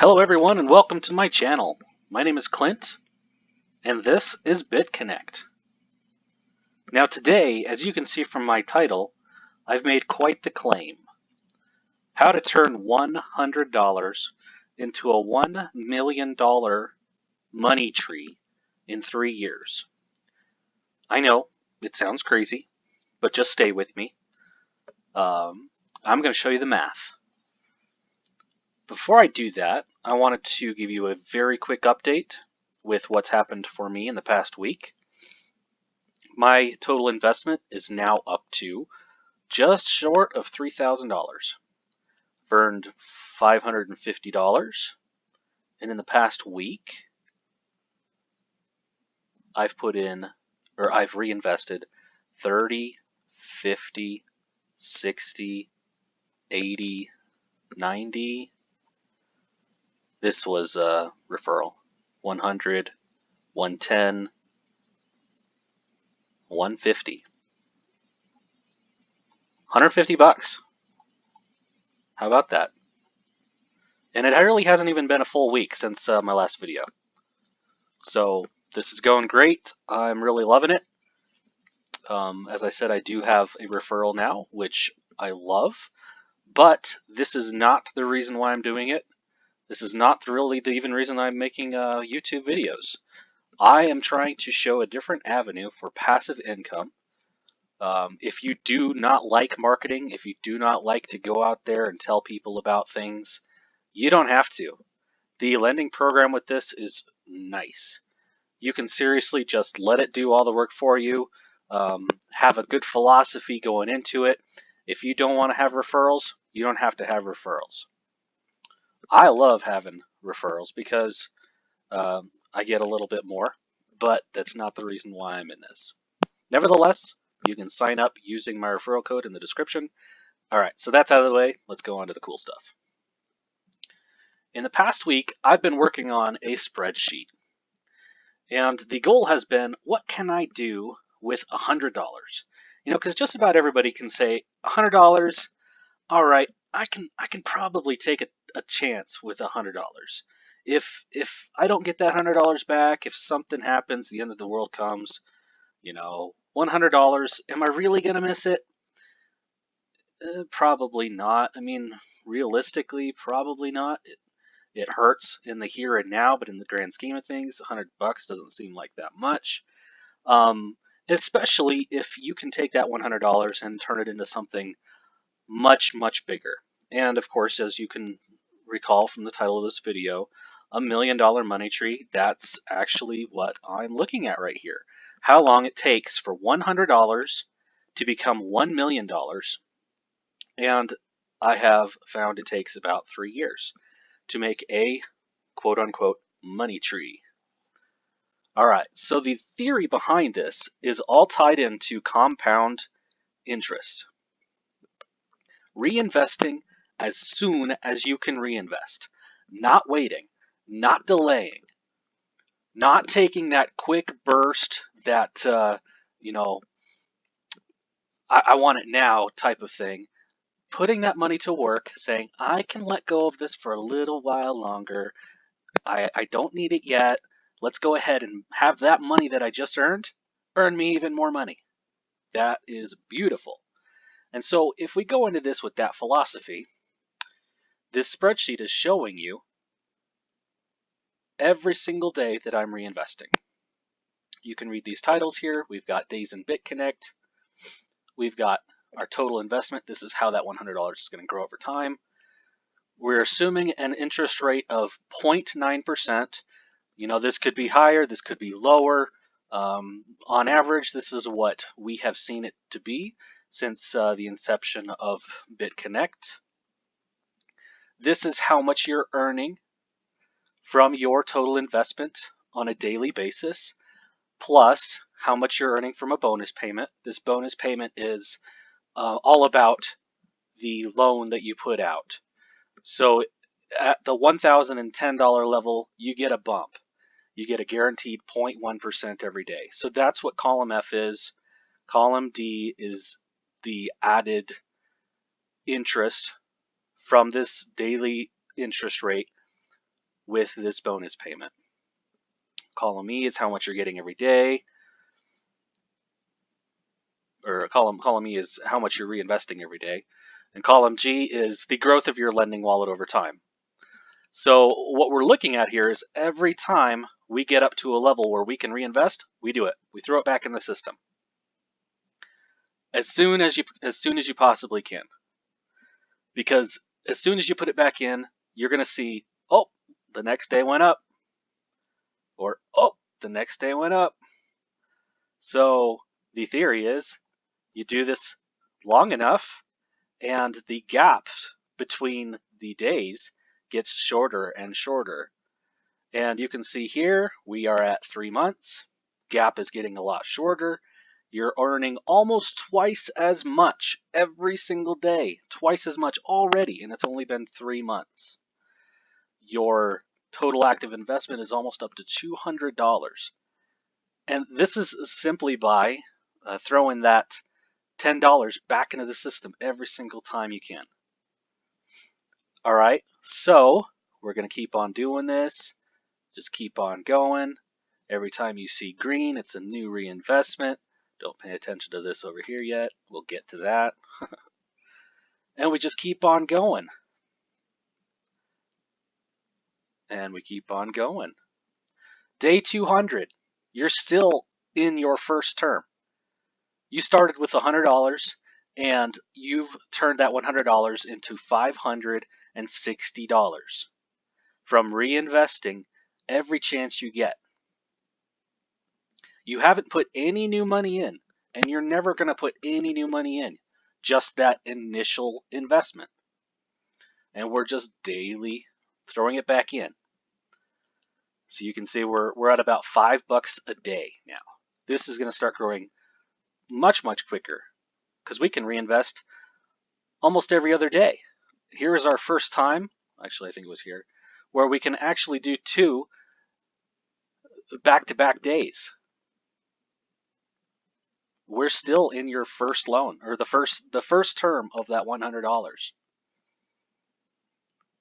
Hello everyone and welcome to my channel. My name is Clint and this is BitConnect. Now today, as you can see from my title, I've made quite the claim. How to turn $100 into a $1 million money tree in 3 years. I know, it sounds crazy, but just stay with me. I'm going to show you the math. Before I do that, I wanted to give you a very quick update with what's happened for me in the past week. My total investment is now up to just short of $3,000. Burned $550, and in the past week, I've reinvested 30, 50, 60, 80, 90. This was a referral. 100, 110, 150. $150. How about that? And it really hasn't even been a full week since my last video. So this is going great. I'm really loving it. As I said, I do have a referral now, which I love. But this is not the reason why I'm doing it. This is not really the even reason I'm making YouTube videos. I am trying to show a different avenue for passive income. If you do not like marketing, if you do not like to go out there and tell people about things, you don't have to. The lending program with this is nice. You can seriously just let it do all the work for you. Have a good philosophy going into it. If you don't want to have referrals, you don't have to have referrals. I love having referrals because I get a little bit more, but that's not the reason why I'm in this. Nevertheless, you can sign up using my referral code in the description. Alright, so that's out of the way. Let's go on to the cool stuff. In the past week, I've been working on a spreadsheet. And the goal has been, what can I do with $100? You know, because just about everybody can say, $100, alright, I can probably take a chance with $100. If I don't get that $100 back, if something happens, the end of the world comes, you know, $100, am I really going to miss it? Probably not. I mean, realistically, probably not. It hurts in the here and now, but in the grand scheme of things, $100 doesn't seem like that much. Especially if you can take that $100 and turn it into something much, much bigger. And of course, as you can recall from the title of this video, $1 million money tree, that's actually what I'm looking at right here. How long it takes for $100 to become $1 million. And I have found it takes about 3 years to make a quote-unquote money tree. Alright, so the theory behind this is all tied into compound interest. Reinvesting as soon as you can reinvest. Not waiting, not delaying, not taking that quick burst that, you know, I want it now type of thing. Putting that money to work, saying, I can let go of this for a little while longer. I don't need it yet. Let's go ahead and have that money that I just earned earn me even more money. That is beautiful. And so if we go into this with that philosophy, this spreadsheet is showing you every single day that I'm reinvesting. You can read these titles here. We've got days in BitConnect. We've got our total investment. This is how that $100 is going to grow over time. We're assuming an interest rate of 0.9%. You know, this could be higher, this could be lower. On average, this is what we have seen it to be since the inception of BitConnect. This is how much you're earning from your total investment on a daily basis, plus how much you're earning from a bonus payment. This bonus payment is all about the loan that you put out. So at the $1,010 level, you get a bump. You get a guaranteed 0.1% every day. So that's what column F is. Column D is the added interest from this daily interest rate with this bonus payment. Column E is how much you're getting every day, or column E is how much you're reinvesting every day, and column G is the growth of your lending wallet over time. So what we're looking at here is every time we get up to a level where we can reinvest, we do it. We throw it back in the system as soon as you possibly can, because as soon as you put it back in, you're going to see, oh, the next day went up, or oh, the next day went up. So the theory is you do this long enough, and the gap between the days gets shorter and shorter. And you can see here we are at 3 months. Gap is getting a lot shorter. You're earning almost twice as much every single day, twice as much already, and it's only been 3 months. Your total active investment is almost up to $200. And this is simply by throwing that $10 back into the system every single time you can. All right, so we're going to keep on doing this. Just keep on going. Every time you see green, it's a new reinvestment. Don't pay attention to this over here yet. We'll get to that. And we just keep on going. And we keep on going. Day 200, you're still in your first term. You started with $100 and you've turned that $100 into $560 from reinvesting every chance you get. You haven't put any new money in, and you're never going to put any new money in, just that initial investment. And we're just daily throwing it back in. So you can see we're at about $5 a day now. This is going to start growing much, much quicker because we can reinvest almost every other day. Here is our first time, actually I think it was here, where we can actually do 2 back-to-back days. We're still in your first loan, or the first term of that $100.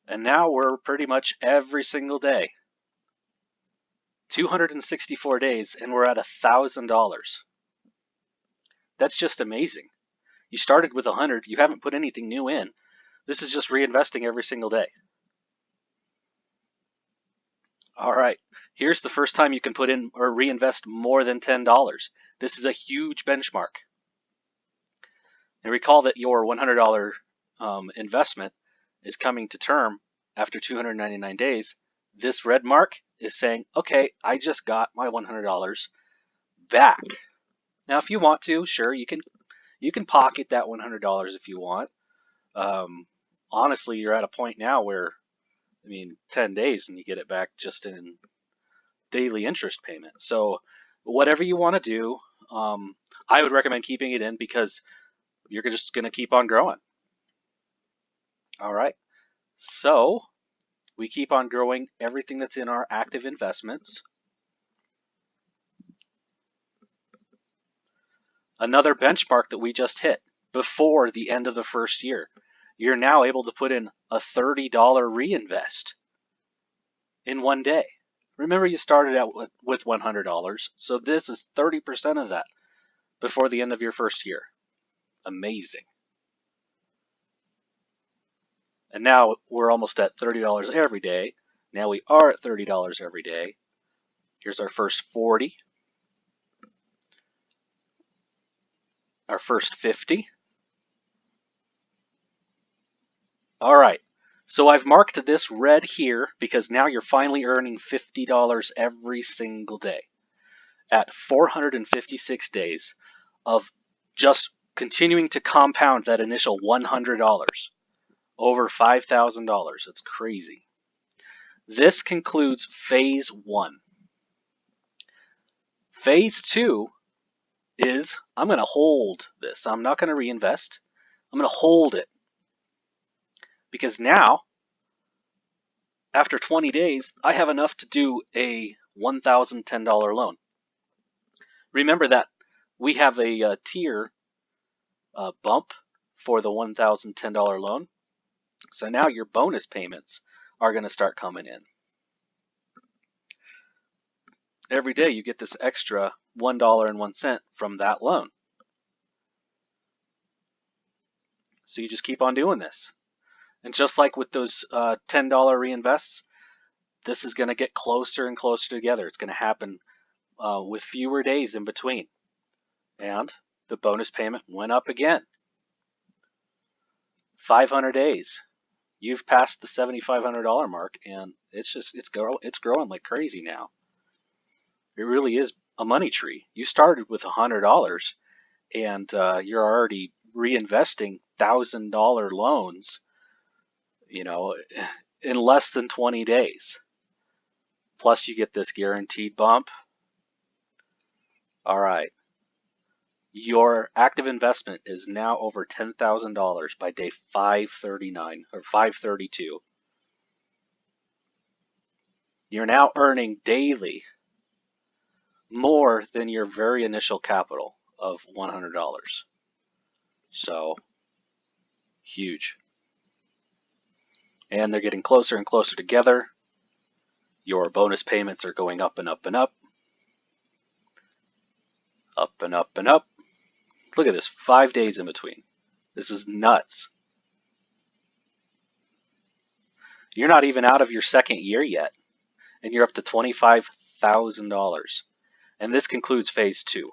And now we're pretty much every single day. 264 days, and we're at $1,000. That's just amazing. You started with 100, you haven't put anything new in. This is just reinvesting every single day. All right, here's the first time you can put in or reinvest more than $10. This is a huge benchmark. And recall that your $100 investment is coming to term after 299 days. This red mark is saying, okay, I just got my $100 back. Now, if you want to, sure, you can pocket that $100 if you want. Honestly, you're at a point now where, 10 days and you get it back just in daily interest payment. So whatever you want to do, I would recommend keeping it in because you're just going to keep on growing. All right. So we keep on growing everything that's in our active investments. Another benchmark that we just hit before the end of the first year. You're now able to put in a $30 reinvest in one day. Remember, you started out with $100, so this is 30% of that before the end of your first year. Amazing. And now we're almost at $30 every day. Now we are at $30 every day. Here's our first 40. Our first 50. All right. So I've marked this red here because now you're finally earning $50 every single day at 456 days of just continuing to compound that initial $100 over $5,000. It's crazy. This concludes phase 1. Phase 2 is I'm going to hold this. I'm not going to reinvest. I'm going to hold it. Because now, after 20 days, I have enough to do a $1,010 loan. Remember that we have a tier bump for the $1,010 loan. So now your bonus payments are going to start coming in. every day you get this extra $1.01 from that loan. So you just keep on doing this. And just like with those $10 reinvests, this is going to get closer and closer together. It's going to happen with fewer days in between. And the bonus payment went up again. 500 days. You've passed the $7,500 mark, and it's growing like crazy now. It really is a money tree. You started with $100, and you're already reinvesting $1,000 loans, in less than 20 days. Plus, you get this guaranteed bump. All right. Your active investment is now over $10,000 by day 539 or 532. You're now earning daily more than your very initial capital of $100. So, huge. And they're getting closer and closer together. Your bonus payments are going up and up and up. Up and up and up. Look at this, 5 days in between. This is nuts. You're not even out of your second year yet, and you're up to $25,000. And this concludes phase 2.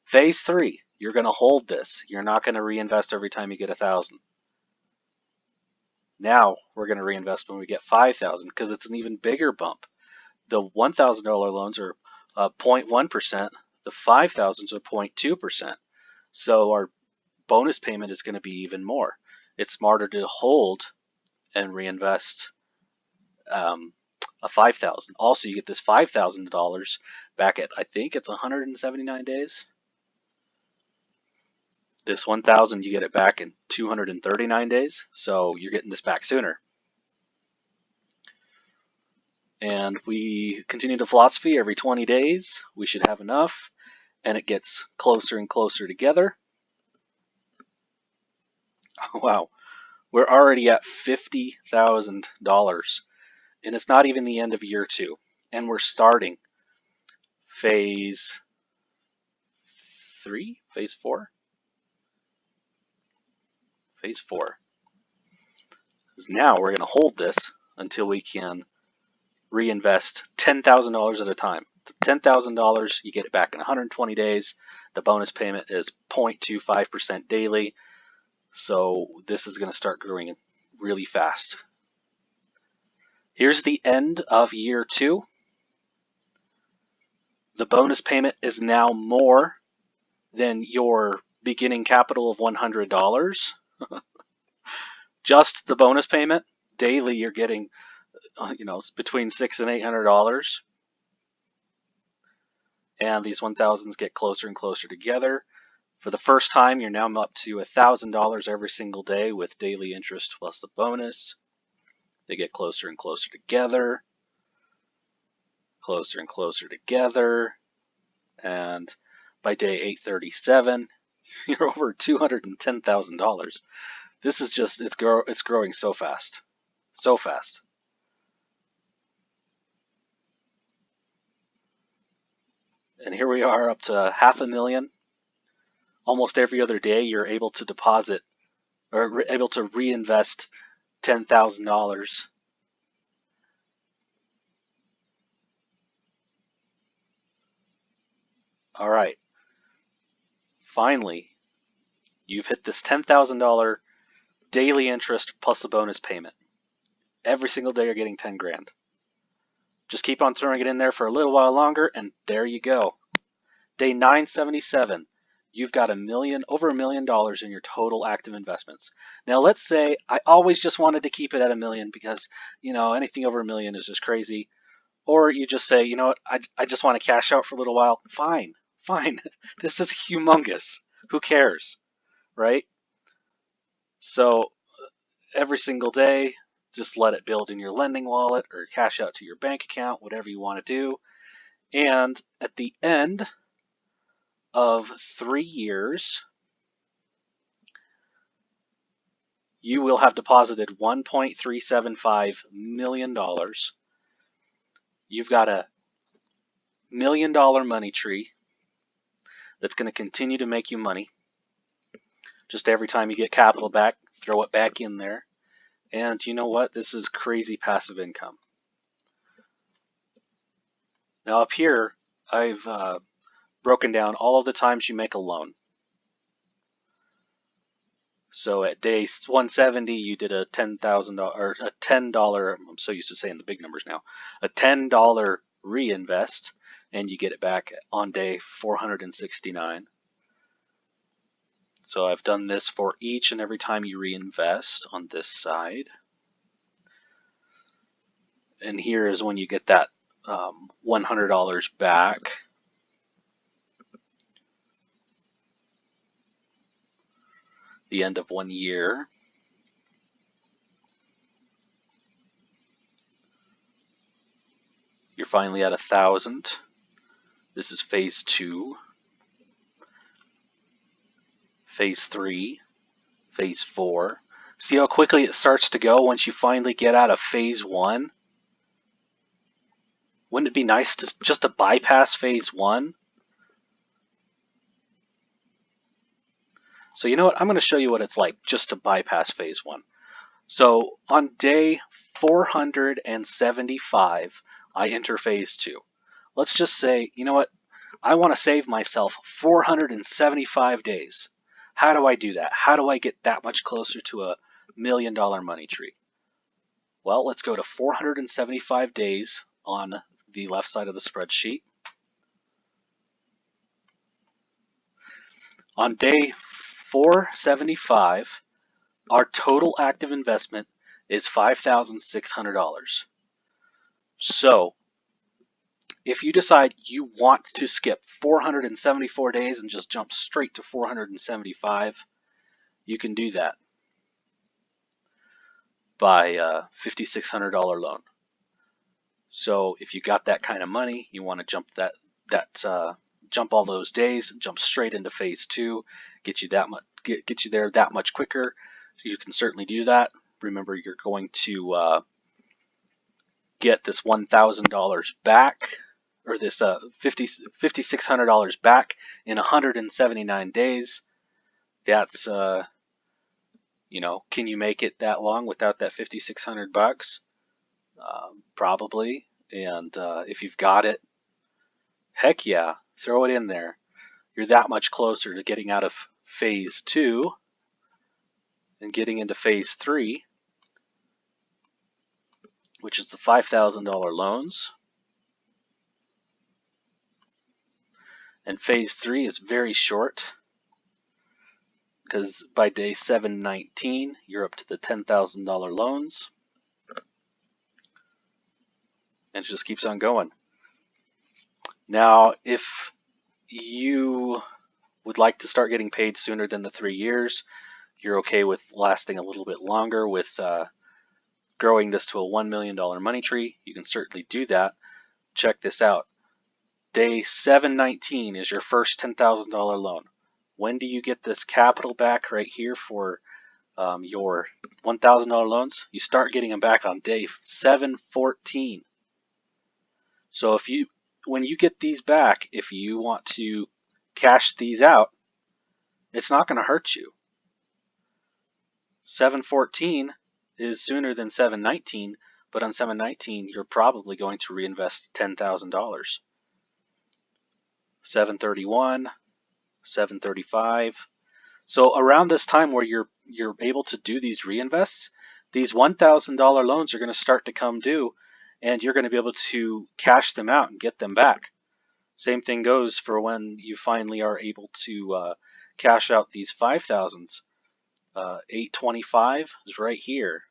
Phase 3, you're going to hold this. You're not going to reinvest every time you get 1,000. Now we're going to reinvest when we get 5,000 because it's an even bigger bump. The $1,000 loans are 0.1%. The 5,000s are 0.2%. So our bonus payment is going to be even more. It's smarter to hold and reinvest a 5,000. Also, you get this $5,000 back at, I think it's 179 days. This 1,000, you get it back in 239 days. So you're getting this back sooner. And we continue the philosophy every 20 days. We should have enough. And it gets closer and closer together. Wow. We're already at $50,000. And it's not even the end of year 2. And we're starting phase 3? Phase 4? Phase 4. Because now we're going to hold this until we can reinvest $10,000 at a time. $10,000, you get it back in 120 days. The bonus payment is 0.25% daily. So this is going to start growing really fast. Here's the end of year 2. The bonus payment is now more than your beginning capital of $100. Just the bonus payment. Daily you're getting between $600 and $800. And these 1,000s get closer and closer together. For the first time, you're now up to $1,000 every single day with daily interest plus the bonus. They get closer and closer together. Closer and closer together. And by day 837, you're over $210,000. This is just, it's growing so fast. So fast. And here we are up to $500,000. Almost every other day you're able to deposit or able to reinvest $10,000. All right. Finally, you've hit this $10,000 daily interest plus a bonus payment. Every single day you're getting 10 grand. Just keep on throwing it in there for a little while longer, and there you go. Day 977, you've got over $1 million in your total active investments. Now, let's say I always just wanted to keep it at $1 million because, anything over $1 million is just crazy. Or you just say, you know what, I just want to cash out for a little while. Fine. This is humongous. Who cares, right? So every single day, just let it build in your lending wallet or cash out to your bank account, whatever you want to do. And at the end of 3 years, you will have deposited $1.375 million. You've got a million money tree that's going to continue to make you money. Just every time you get capital back, throw it back in there. And you know what? This is crazy passive income. Now up here, I've broken down all of the times you make a loan. So at day 170, you did a $10,000 or a $10. I'm so used to saying the big numbers now. A $10 reinvest, and you get it back on day 469. So I've done this for each and every time you reinvest on this side. And here is when you get that $100 back. The end of 1 year. You're finally at 1,000. This is phase 2. Phase 3. Phase 4. See how quickly it starts to go once you finally get out of phase 1? Wouldn't it be nice to just to bypass phase 1? So you know what? I'm going to show you what it's like just to bypass phase 1. So on day 475, I enter phase 2. Let's just say, you know what? I want to save myself 475 days. How do I do that? How do I get that much closer to a $1 million money tree? Well, let's go to 475 days on the left side of the spreadsheet. On day 475, our total active investment is $5,600. So if you decide you want to skip 474 days and just jump straight to 475, you can do that by a $5,600 loan. So if you got that kind of money, you want to jump jump all those days, jump straight into phase 2, get you there that much quicker. So you can certainly do that. Remember, you're going to get this $1,000 back, or this $5,600 back in 179 days. That's you know, can you make it that long without that $5,600? Probably. And if you've got it, heck yeah, throw it in there. You're that much closer to getting out of phase 2 and getting into phase 3, which is the $5,000 loans. And phase 3 is very short, because by day 719, you're up to the $10,000 loans. And it just keeps on going. Now, if you would like to start getting paid sooner than the 3 years, you're okay with lasting a little bit longer with growing this to a $1 million money tree, you can certainly do that. Check this out. Day 719 is your first $10,000 loan. When do you get this capital back right here for your $1,000 loans? You start getting them back on day 714. So when you get these back, if you want to cash these out, it's not going to hurt you. 714 is sooner than 719, but on 719 you're probably going to reinvest $10,000. 731, 735. So around this time where you're able to do these reinvests, these $1,000 loans are going to start to come due, and you're going to be able to cash them out and get them back. Same thing goes for when you finally are able to cash out these 5,000s. 825 is right here.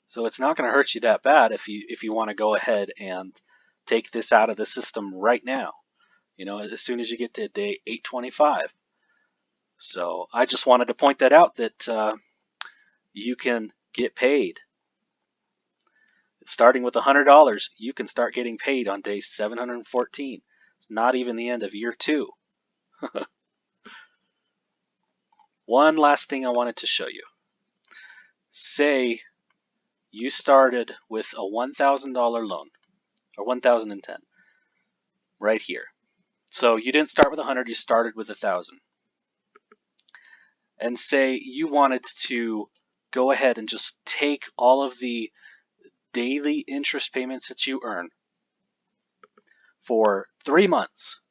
So it's not going to hurt you that bad if you want to go ahead and take this out of the system right now. You know, as soon as you get to day 825. So I just wanted to point that out, that you can get paid. Starting with $100, you can start getting paid on day 714. It's not even the end of year 2. One last thing I wanted to show you. Say you started with a $1,000 loan, or 1,010. right here. So you didn't start with 100, you started with 1,000. And say you wanted to go ahead and just take all of the daily interest payments that you earn for 3 months.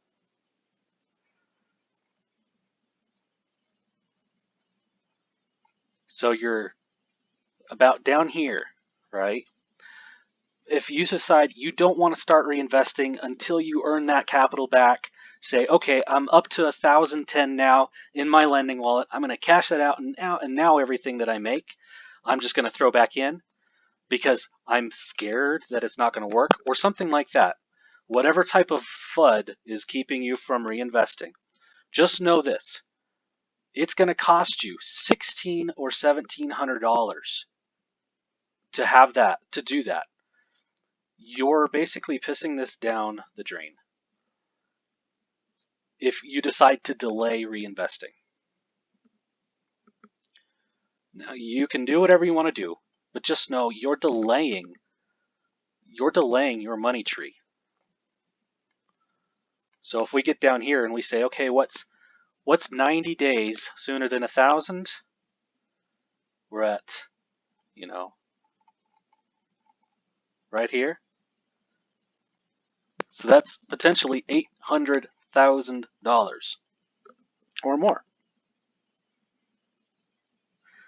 So you're about down here, right? If you decide you don't want to start reinvesting until you earn that capital back, say, okay, I'm up to 1,010 now in my lending wallet. I'm going to cash that out, and now everything that I make, I'm just going to throw back in because I'm scared that it's not going to work, or something like that. Whatever type of FUD is keeping you from reinvesting, just know this: it's going to cost you $1,600 or $1,700 to have that, to do that. You're basically pissing this down the drain if you decide to delay reinvesting. Now, you can do whatever you want to do, but just know you're delaying your money tree. So if we get down here and we say, okay, what's 90 days sooner than 1,000? We're at, right here. So that's potentially $800,000 or more,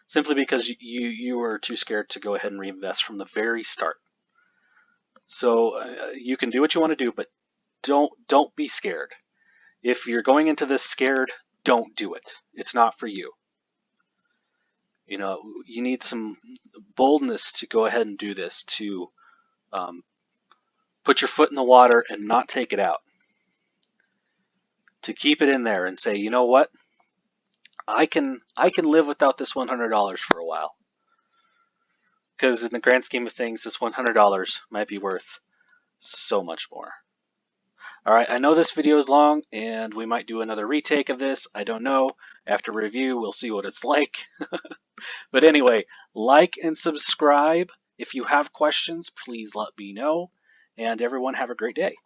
simply because you were too scared to go ahead and reinvest from the very start. So you can do what you want to do, but don't be scared. If you're going into this scared, don't do it. It's not for you. You need some boldness to go ahead and do this, to put your foot in the water and not take it out, to keep it in there and say, you know what, I can live without this $100 for a while, because in the grand scheme of things, this $100 might be worth so much more. Alright, I know this video is long, and we might do another retake of this. I don't know. After review, we'll see what it's like. But anyway, like and subscribe. If you have questions, please let me know. And everyone have a great day.